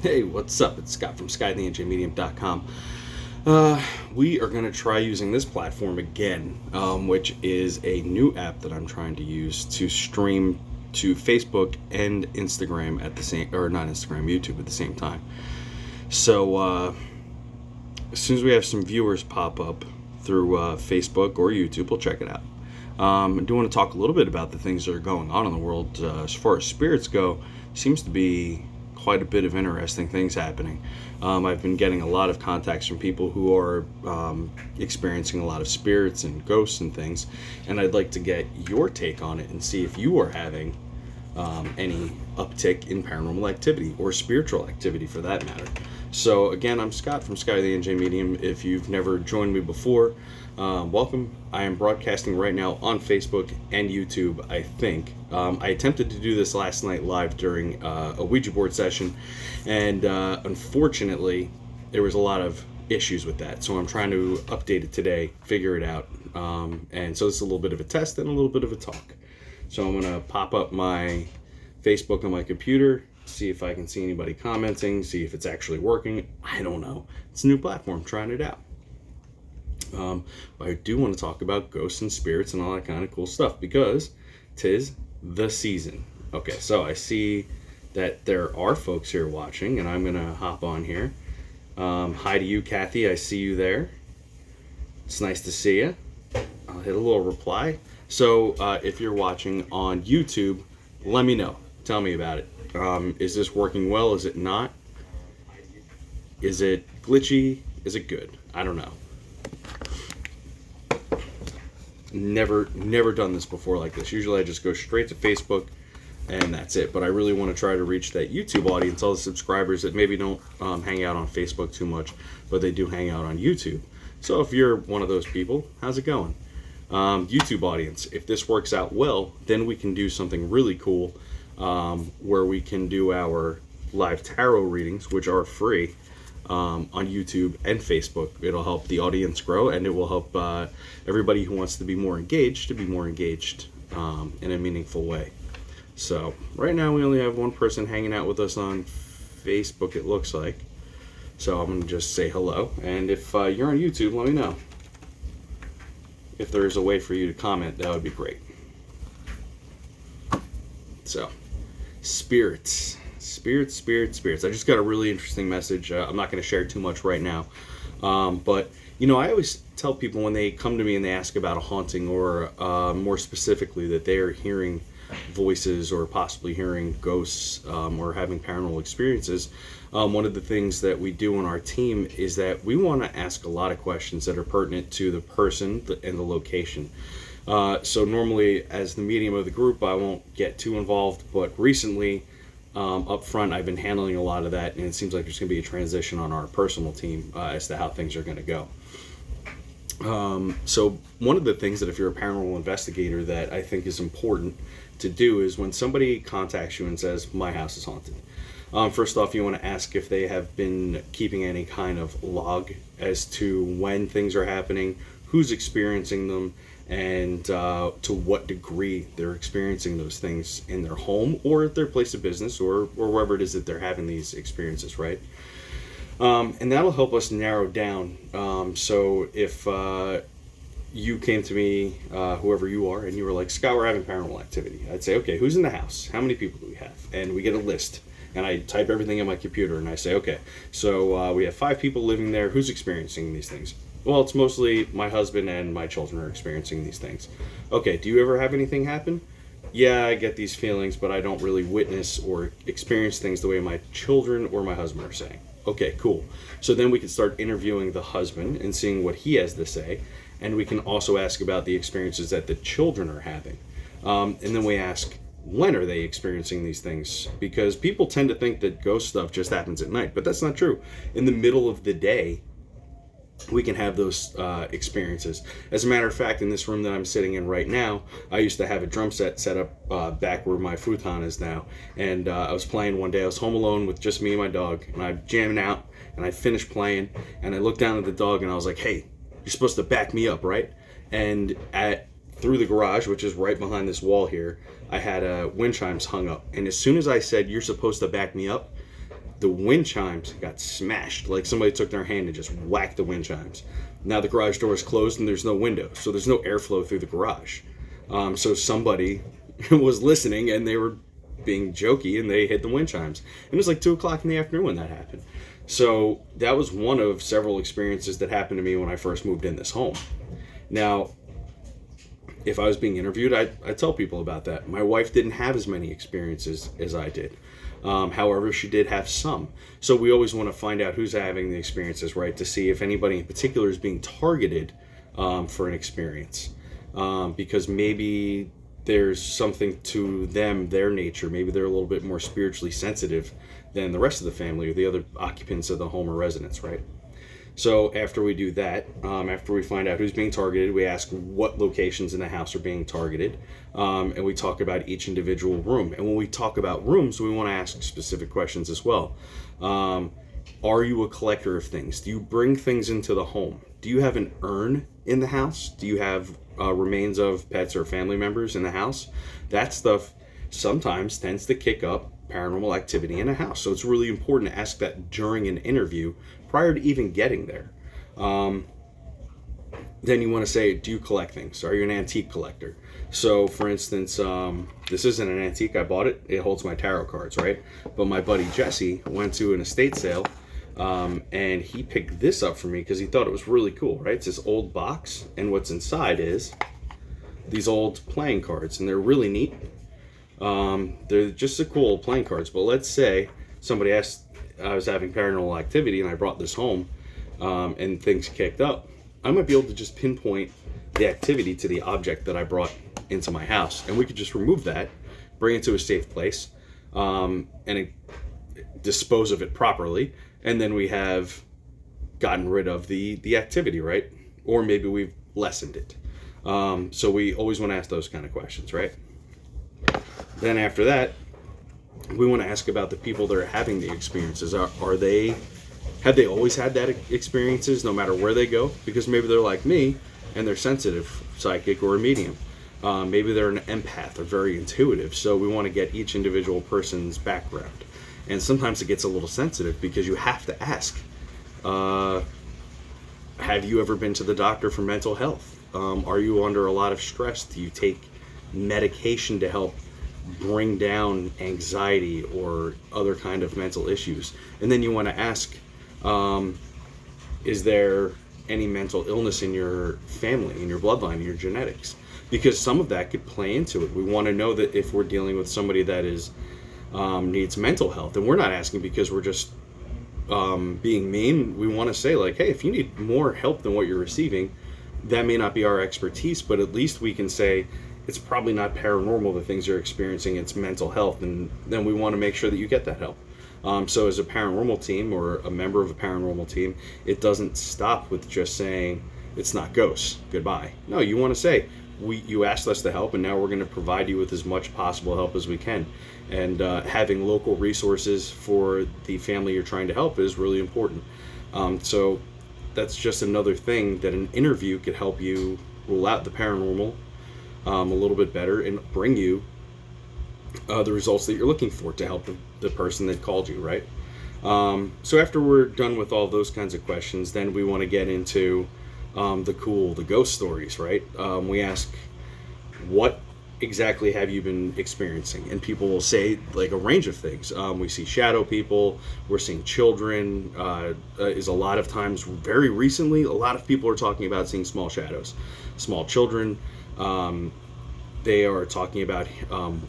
Hey, what's up? It's Scott from SkyTheNJMedium.com. We are going to try using this platform again, which is a new app that I'm trying to use to stream to Facebook and Instagram at the same, or not Instagram, YouTube at the same time. So as soon as we have some viewers pop up through Facebook or YouTube, we'll check it out. I do want to talk a little bit about the things that are going on in the world. As far as spirits go, seems to be quite a bit of interesting things happening. I've been getting a lot of contacts from people who are experiencing a lot of spirits and ghosts and things, and I'd like to get your take on it and see if you are having any uptick in paranormal activity or spiritual activity for that matter. So again, I'm Scott from Sky the NJ Medium. If you've never joined me before, welcome. I am broadcasting right now on Facebook and YouTube, I think. I attempted to do this last night live during a Ouija board session, and unfortunately, there was a lot of issues with that. So I'm trying to update it today, figure it out. And so this is a little bit of a test and a little bit of a talk. So I'm going to pop up my Facebook on my computer, see if I can see anybody commenting, see if it's actually working. I don't know. It's a new platform, trying it out. But I do want to talk about ghosts and spirits and all that kind of cool stuff because 'tis the season. Okay, so I see that there are folks here watching, and I'm going to hop on here. Hi to you, Kathy. I see you there. It's nice to see you. I'll hit a little reply. So if you're watching on YouTube, let me know. Tell me about it. Is this working well? Is it not? Is it glitchy? Is it good? I don't know. Never done this before like this. Usually I just go straight to Facebook and that's it. But I really want to try to reach that YouTube audience, all the subscribers that maybe don't hang out on Facebook too much, but they do hang out on YouTube. So if you're one of those people, how's it going? YouTube audience, if this works out well, then we can do something really cool where we can do our live tarot readings, which are free, on YouTube and Facebook. It'll help the audience grow, and it will help everybody who wants to be more engaged in a meaningful way. So right now we only have one person hanging out with us on Facebook, it looks like. So I'm going to just say hello, and if you're on YouTube, let me know. If there's a way for you to comment, that would be great. So, spirits. I just got a really interesting message. I'm not going to share too much right now. But, you know, I always tell people when they come to me and they ask about a haunting, or more specifically that they are hearing voices or possibly hearing ghosts or having paranormal experiences, one of the things that we do on our team is that we want to ask a lot of questions that are pertinent to the person and the location. So normally, as the medium of the group, I won't get too involved, but recently up front I've been handling a lot of that, and it seems like there's going to be a transition on our personal team as to how things are going to go. So one of the things that if you're a paranormal investigator that I think is important to do is when somebody contacts you and says, my house is haunted. First off, you want to ask if they have been keeping any kind of log as to when things are happening, who's experiencing them, and to what degree they're experiencing those things in their home or at their place of business or wherever it is that they're having these experiences, right? And that'll help us narrow down. So if you came to me, whoever you are, and you were like, Scott, we're having paranormal activity, I'd say, okay, who's in the house? How many people do we have? And we get a list. And I type everything in my computer and I say, okay, so we have 5 people living there. Who's experiencing these things? Well, it's mostly my husband and my children are experiencing these things. Okay, do you ever have anything happen? Yeah, I get these feelings, but I don't really witness or experience things the way my children or my husband are saying. Okay, cool. So then we can start interviewing the husband and seeing what he has to say. And we can also ask about the experiences that the children are having. And then we ask, when are they experiencing these things? Because people tend to think that ghost stuff just happens at night, but that's not true. In the middle of the day, we can have those experiences. As a matter of fact, in this room that I'm sitting in right now, I used to have a drum set up back where my futon is now, and I was playing one day. I was home alone with just me and my dog, and I'm jamming out, and I finished playing, and I looked down at the dog, and I was like, hey, you're supposed to back me up, right? And through the garage, which is right behind this wall here, I had wind chimes hung up, and as soon as I said, you're supposed to back me up, the wind chimes got smashed. Like somebody took their hand and just whacked the wind chimes. Now the garage door is closed and there's no window, so there's no airflow through the garage. So somebody was listening and they were being jokey and they hit the wind chimes. And it was like 2 o'clock in the afternoon when that happened. So that was one of several experiences that happened to me when I first moved in this home. Now, if I was being interviewed, I'd tell people about that. My wife didn't have as many experiences as I did. However, she did have some. So we always want to find out who's having the experiences, right? To see if anybody in particular is being targeted for an experience. Because maybe there's something to them, their nature. Maybe they're a little bit more spiritually sensitive than the rest of the family or the other occupants of the home or residence, right? So after we do that, after we find out who's being targeted, we ask what locations in the house are being targeted, and we talk about each individual room. And when we talk about rooms, we want to ask specific questions as well. Are you a collector of things? Do you bring things into the home? Do you have an urn in the house? Do you have remains of pets or family members in the house? That stuff sometimes tends to kick up paranormal activity in a house. So it's really important to ask that during an interview prior to even getting there. Then you want to say, do you collect things? Are you an antique collector? So for instance, this isn't an antique. I bought it. It holds my tarot cards, right? But my buddy Jesse went to an estate sale and he picked this up for me because he thought it was really cool, right? It's this old box, and what's inside is these old playing cards, and they're really neat. They're just the cool playing cards. But let's say somebody asked, I was having paranormal activity and I brought this home and things kicked up. I might be able to just pinpoint the activity to the object that I brought into my house, and we could just remove that, bring it to a safe place, and dispose of it properly, and then we have gotten rid of the activity, right? Or maybe we've lessened it. So we always want to ask those kind of questions, right? Then after that, we want to ask about the people that are having the experiences. Have they always had that experiences no matter where they go? Because maybe they're like me and they're sensitive, psychic, or a medium. Maybe they're an empath or very intuitive. So we want to get each individual person's background. And sometimes it gets a little sensitive because you have to ask, have you ever been to the doctor for mental health? Are you under a lot of stress? Do you take medication to help bring down anxiety or other kind of mental issues? And then you want to ask, is there any mental illness in your family, in your bloodline, in your genetics? Because some of that could play into it. We want to know that if we're dealing with somebody that is needs mental health, and we're not asking because we're just being mean. We want to say like, hey, if you need more help than what you're receiving, that may not be our expertise, but at least we can say it's probably not paranormal, the things you're experiencing, it's mental health, and then we want to make sure that you get that help. So as a paranormal team or a member of a paranormal team, it doesn't stop with just saying it's not ghosts, goodbye. No, you want to say, you asked us to help, and now we're going to provide you with as much possible help as we can. And having local resources for the family you're trying to help is really important. So that's just another thing that an interview could help you rule out the paranormal a little bit better and bring you the results that you're looking for to help the person that called you, right? So after we're done with all those kinds of questions, then we want to get into the ghost stories, right? We ask, what exactly have you been experiencing? And people will say like a range of things. We see shadow people, we're seeing children, is a lot of times, very recently, a lot of people are talking about seeing small shadows, small children. They are talking about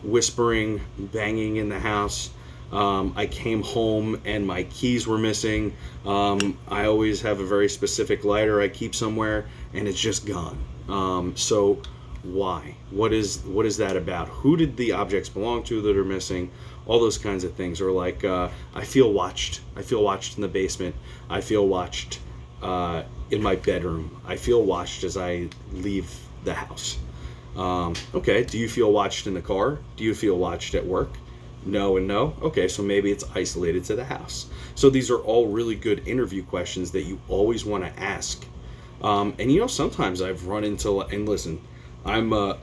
whispering, banging in the house. I came home and my keys were missing. I always have a very specific lighter I keep somewhere and it's just gone. So why? What is that about? Who did the objects belong to that are missing? All those kinds of things. Or like, I feel watched. I feel watched in the basement. I feel watched in my bedroom. I feel watched as I leave the house. Okay, do you feel watched in the car? Do you feel watched at work? No and no. Okay, so maybe it's isolated to the house. So these are all really good interview questions that you always want to ask. And sometimes I've run into, and listen, I'm a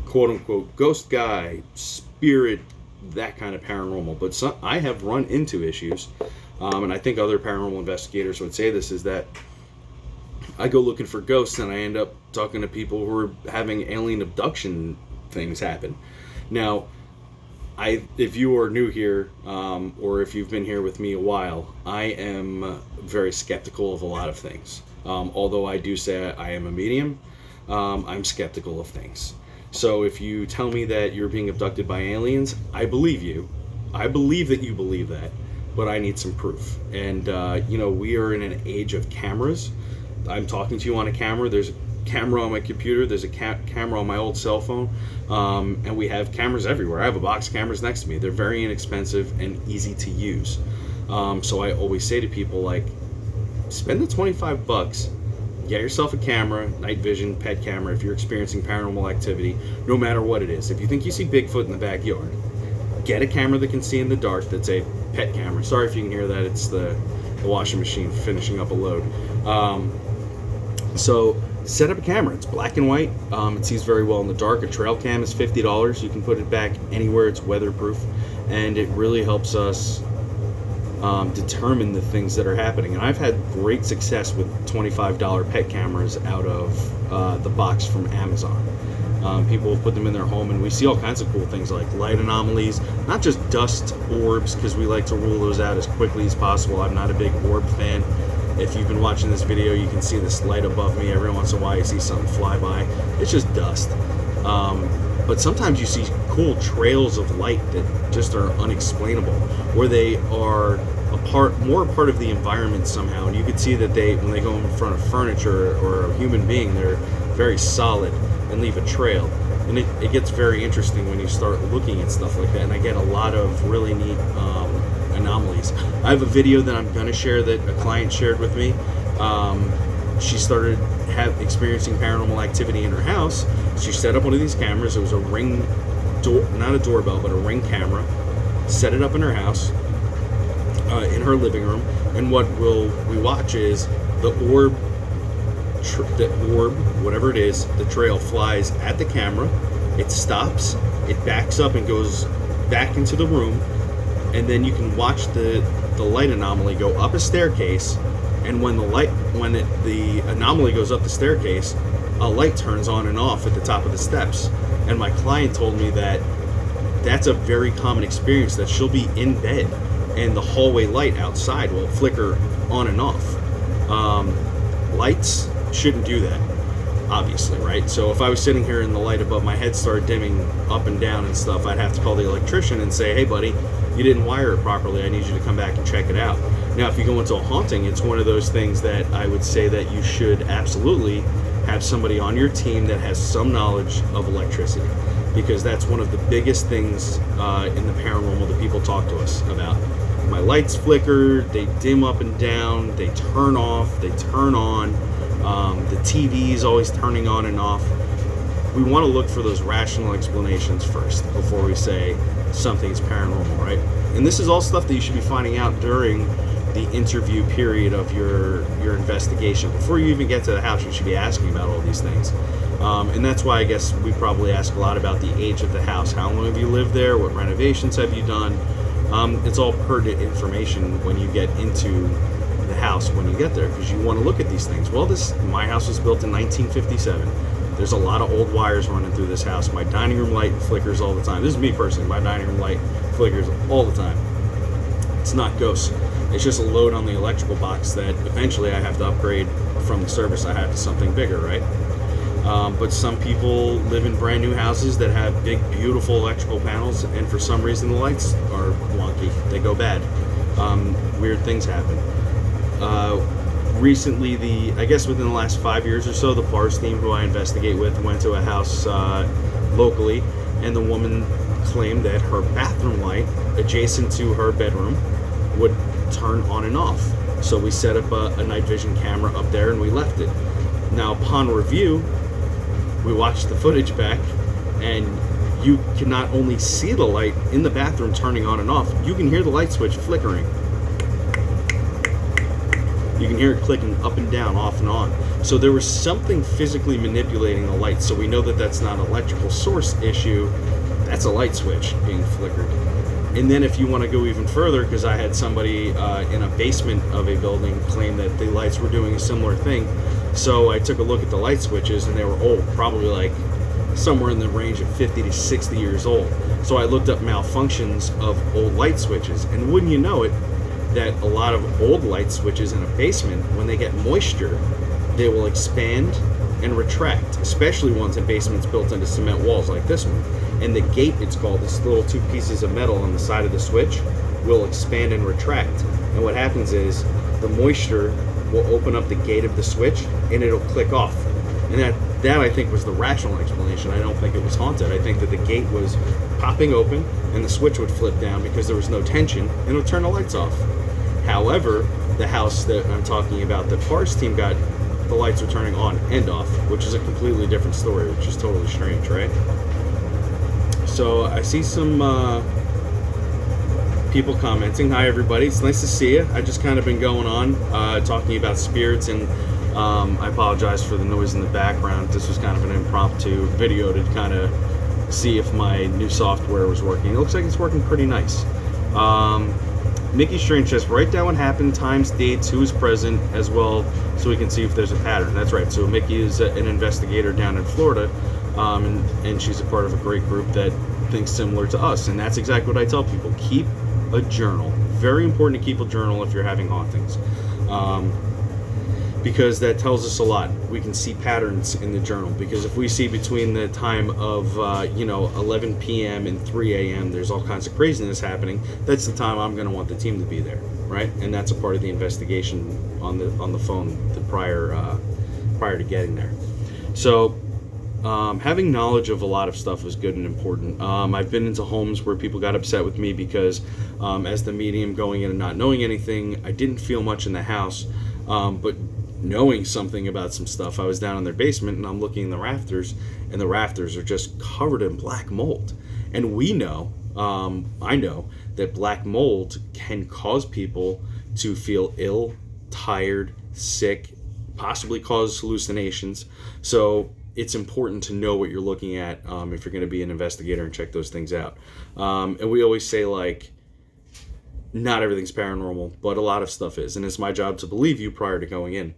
quote unquote ghost guy, spirit that kind of paranormal. But I have run into issues, and I think other paranormal investigators would say this, is that I go looking for ghosts and I end up talking to people who are having alien abduction things happen. Now, if you are new here, or if you've been here with me a while, I am very skeptical of a lot of things. Although I do say I am a medium, I'm skeptical of things. So if you tell me that you're being abducted by aliens, I believe you. I believe that you believe that, but I need some proof. And, we are in an age of cameras. I'm talking to you on a camera. There's a camera on my computer. There's a camera on my old cell phone. And we have cameras everywhere. I have a box of cameras next to me. They're very inexpensive and easy to use. So I always say to people, like, spend the $25, get yourself a camera, night vision, pet camera, if you're experiencing paranormal activity, no matter what it is. If you think you see Bigfoot in the backyard, get a camera that can see in the dark that's a pet camera. Sorry if you can hear that. It's the washing machine finishing up a load. So set up a camera. It's black and white. It sees very well in the dark. A trail cam is $50. You can put it back anywhere. It's weatherproof. And it really helps us determine the things that are happening. And I've had great success with $25 pet cameras out of the box from Amazon. People put them in their home, and we see all kinds of cool things like light anomalies, not just dust orbs, because we like to rule those out as quickly as possible. I'm not a big orb fan. If you've been watching this video, you can see this light above me. Every once in a while you see something fly by. It's just dust. But sometimes you see cool trails of light that just are unexplainable, where they are more a part of the environment somehow. And you can see that when they go in front of furniture or a human being, they're very solid and leave a trail. And it gets very interesting when you start looking at stuff like that. And I get a lot of really neat anomalies. I have a video that I'm going to share that a client shared with me. She started experiencing paranormal activity in her house. She set up one of these cameras. It was a ring door, not a doorbell, but a ring camera. Set it up in her house, in her living room. And what we watch is the orb, whatever it is, the trail flies at the camera. It stops. It backs up and goes back into the room. And then you can watch the light anomaly go up a staircase, and when the anomaly goes up the staircase, a light turns on and off at the top of the steps. And my client told me that that's a very common experience, that she'll be in bed and the hallway light outside will flicker on and off. Lights shouldn't do that, obviously, right? So if I was sitting here and the light above my head started dimming up and down and stuff, I'd have to call the electrician and say, hey buddy, you didn't wire it properly. I need you to come back and check it out. Now, if you go into a haunting, it's one of those things that I would say that you should absolutely have somebody on your team that has some knowledge of electricity, because that's one of the biggest things in the paranormal that people talk to us about. My lights flicker, they dim up and down, they turn off, they turn on, the TV is always turning on and off. We want to look for those rational explanations first before we say something's paranormal, right? And this is all stuff that you should be finding out during the interview period of your investigation. Before you even get to the house, you should be asking about all these things. And that's why I guess we probably ask a lot about the age of the house. How long have you lived there? What renovations have you done? It's all pertinent information when you get into the house when you get there, because you want to look at these things. Well, my house was built in 1957. There's a lot of old wires running through this house. My dining room light flickers all the time. This is me personally. My dining room light flickers all the time. It's not ghosts. It's just a load on the electrical box that eventually I have to upgrade from the service I have to something bigger, right? But some people live in brand new houses that have big, beautiful electrical panels, and for some reason the lights are wonky. They go bad. Weird things happen. Recently, I guess within the last 5 years or so, the PARS team who I investigate with went to a house locally, and the woman claimed that her bathroom light adjacent to her bedroom would turn on and off. So we set up a night vision camera up there and we left it. Now, upon review, we watched the footage back, and you can not only see the light in the bathroom turning on and off, you can hear the light switch flickering. You can hear it clicking up and down, off and on. So there was something physically manipulating the light. So we know that that's not an electrical source issue. that's a light switch being flickered. And then if you want to go even further, because I had somebody in a basement of a building claim that the lights were doing a similar thing. So I took a look at the light switches, and they were old, probably like somewhere in the range of 50 to 60 years old. So I looked up malfunctions of old light switches, and wouldn't you know it, that a lot of old light switches in a basement, when they get moisture, they will expand and retract, especially ones in basements built into cement walls like this one. And the gate, it's called, this little two pieces of metal on the side of the switch, will expand and retract. And what happens is the moisture will open up the gate of the switch and it'll click off. And that I think was the rational explanation. I don't think it was haunted. I think that the gate was popping open and the switch would flip down because there was no tension and it would turn the lights off. However, the house that I'm talking about, the parts team got, the lights were turning on and off, which is a completely different story, which is totally strange, right? So I see some people commenting. Hi everybody, it's nice to see you. I just kind of been going on talking about spirits, and I apologize for the noise in the background. This was kind of an impromptu video to kind of see if my new software was working. It looks like it's working pretty nice. Mickey Strange says, write down what happened, times, dates, who is present, as well, so we can see if there's a pattern. That's right. So Mickey is an investigator down in Florida, and she's a part of a great group that thinks similar to us. And that's exactly what I tell people. Keep a journal. Very important to keep a journal if you're having hauntings, because that tells us a lot. We can see patterns in the journal, because if we see between the time of 11 p.m. and 3 a.m. there's all kinds of craziness happening, that's the time I'm going to want the team to be there, right? And that's a part of the investigation on the phone prior to getting there. So having knowledge of a lot of stuff is good and important. I've been into homes where people got upset with me because as the medium going in and not knowing anything, I didn't feel much in the house, but knowing something about some stuff. I was down in their basement and I'm looking in the rafters, and the rafters are just covered in black mold. And we know, I know, that black mold can cause people to feel ill, tired, sick, possibly cause hallucinations. So it's important to know what you're looking at if you're going to be an investigator and check those things out. And we always say, like, not everything's paranormal, but a lot of stuff is. And it's my job to believe you prior to going in.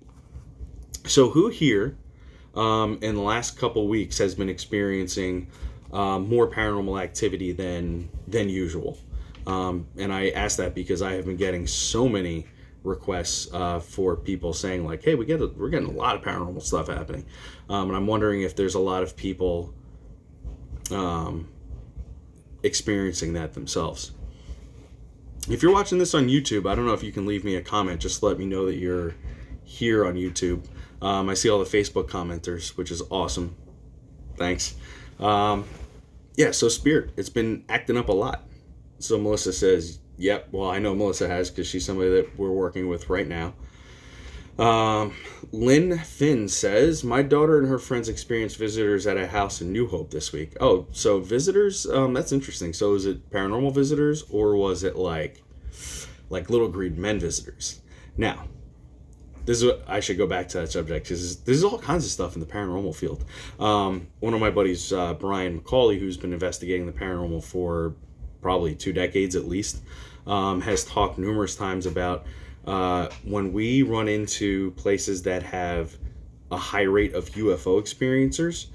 So who here in the last couple weeks has been experiencing more paranormal activity than usual? And I ask that because I have been getting so many requests for people saying, like, hey, we're getting a lot of paranormal stuff happening. And I'm wondering if there's a lot of people experiencing that themselves. If you're watching this on YouTube, I don't know if you can leave me a comment. Just let me know that you're here on YouTube. I see all the Facebook commenters, which is awesome. Thanks. Yeah, so Spirit, it's been acting up a lot. So Melissa says, yep, well, I know Melissa has, because she's somebody that we're working with right now. Lynn Finn says, my daughter and her friends experienced visitors at a house in New Hope this week. Oh, so visitors, that's interesting. So is it paranormal visitors, or was it like little green men visitors? Now, this is what I should go back to that subject, because this is all kinds of stuff in the paranormal field. One of my buddies, Brian McCauley, who's been investigating the paranormal for probably 2 decades at least, has talked numerous times about when we run into places that have a high rate of UFO experiencers,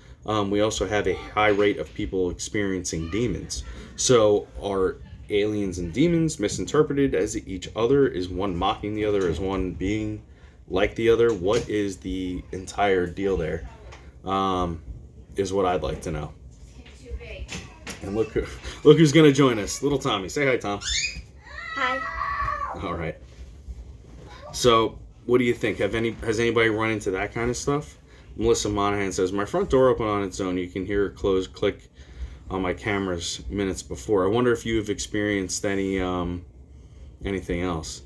we also have a high rate of people experiencing demons. So are aliens and demons misinterpreted as each other? Is one mocking the other? Is one being like the other? What is the entire deal there? Is what I'd like to know. And look who's gonna join us. Little Tommy. Say hi, Tom. Hi. All right. So, what do you think? Has anybody run into that kind of stuff? Melissa Monahan says, my front door opened on its own. You can hear it close click on my cameras minutes before. I wonder if you have experienced anything else.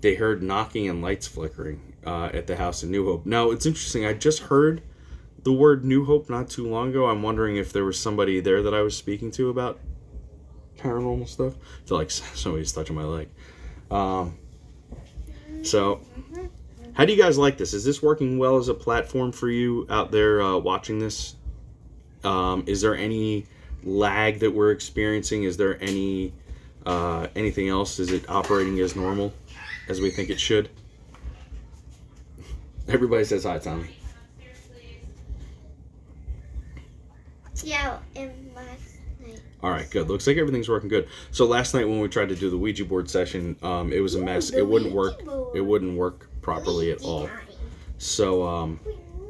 They heard knocking and lights flickering at the house in New Hope. Now, it's interesting. I just heard the word New Hope not too long ago. I'm wondering if there was somebody there that I was speaking to about paranormal stuff. I feel like somebody's touching my leg. So, how do you guys like this? Is this working well as a platform for you out there watching this? Is there any lag that we're experiencing? Is there anything else? Is it operating as normal as we think it should? Everybody says hi, Tommy. Yeah, in last night. All right, good. Looks like everything's working good. So last night when we tried to do the Ouija board session, it was a mess. It wouldn't work. It wouldn't work properly at all. So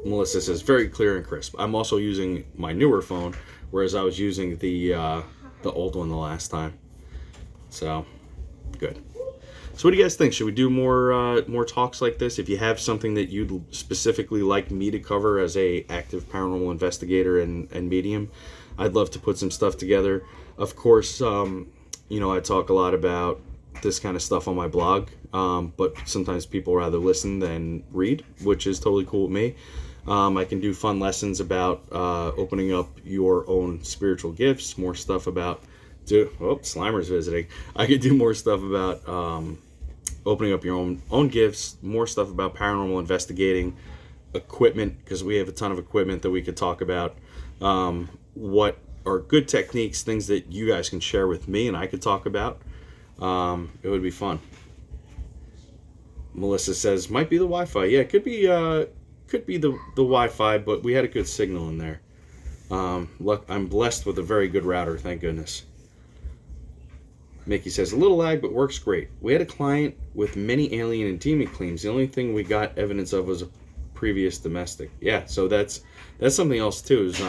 Melissa says very clear and crisp. I'm also using my newer phone, whereas I was using the old one the last time. So good. So what do you guys think? Should we do more talks like this? If you have something that you'd specifically like me to cover as a active paranormal investigator and medium, I'd love to put some stuff together. Of course, I talk a lot about this kind of stuff on my blog, but sometimes people rather listen than read, which is totally cool with me. I can do fun lessons about opening up your own spiritual gifts, more stuff about... Slimer's visiting. I could do more stuff about opening up your own gifts, more stuff about paranormal investigating, equipment, because we have a ton of equipment that we could talk about. What are good techniques, things that you guys can share with me and I could talk about. It would be fun. Melissa says, might be the Wi-Fi. Yeah, it could be the Wi-Fi, but we had a good signal in there. Look, I'm blessed with a very good router, thank goodness. Mickey says, a little lag, but works great. We had a client with many alien and demon claims. The only thing we got evidence of was a previous domestic. Yeah, so that's something else too, is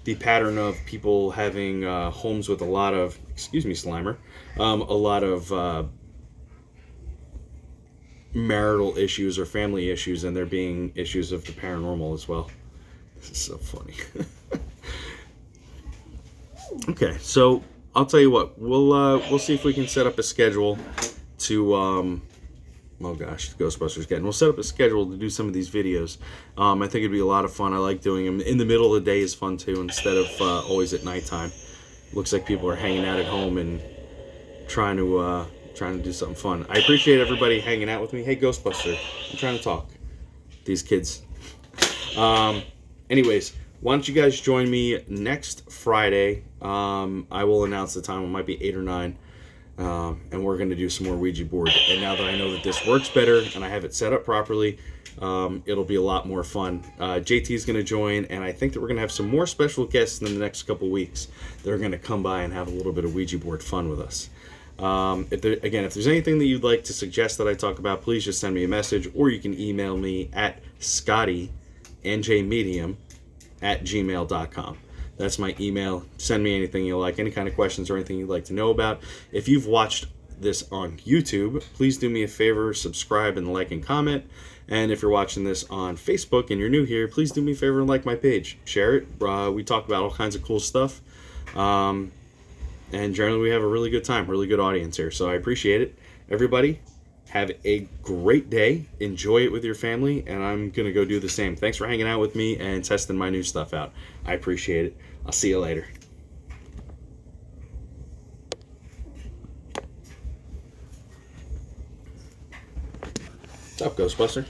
the pattern of people having homes with a lot of, excuse me, Slimer, a lot of marital issues or family issues, and there being issues of the paranormal as well. This is so funny. Okay, so I'll tell you what, we'll see if we can set up a schedule to oh gosh, Ghostbusters again. We'll set up a schedule to do some of these videos. I think it'd be a lot of fun. I like doing them in the middle of the day is fun too, instead of always at nighttime. Looks like people are hanging out at home and trying to do something fun. I appreciate everybody hanging out with me. Hey Ghostbuster, I'm trying to talk. These kids. Anyways, why don't you guys join me next Friday? I will announce the time. It might be 8 or 9. And we're going to do some more Ouija board. And now that I know that this works better and I have it set up properly, it'll be a lot more fun. JT is going to join, and I think that we're going to have some more special guests in the next couple weeks. They're going to come by and have a little bit of Ouija board fun with us. If there's anything that you'd like to suggest that I talk about, please just send me a message, or you can email me at scottynjmedium@gmail.com. That's my email. Send me anything you like, any kind of questions or anything you'd like to know about. If you've watched this on YouTube, please do me a favor, subscribe and like and comment. And if you're watching this on Facebook and you're new here, please do me a favor and like my page. Share it. We talk about all kinds of cool stuff. And generally we have a really good time, really good audience here. So I appreciate it. Everybody, have a great day. Enjoy it with your family, and I'm going to go do the same. Thanks for hanging out with me and testing my new stuff out. I appreciate it. I'll see you later. What's up, Ghostbuster?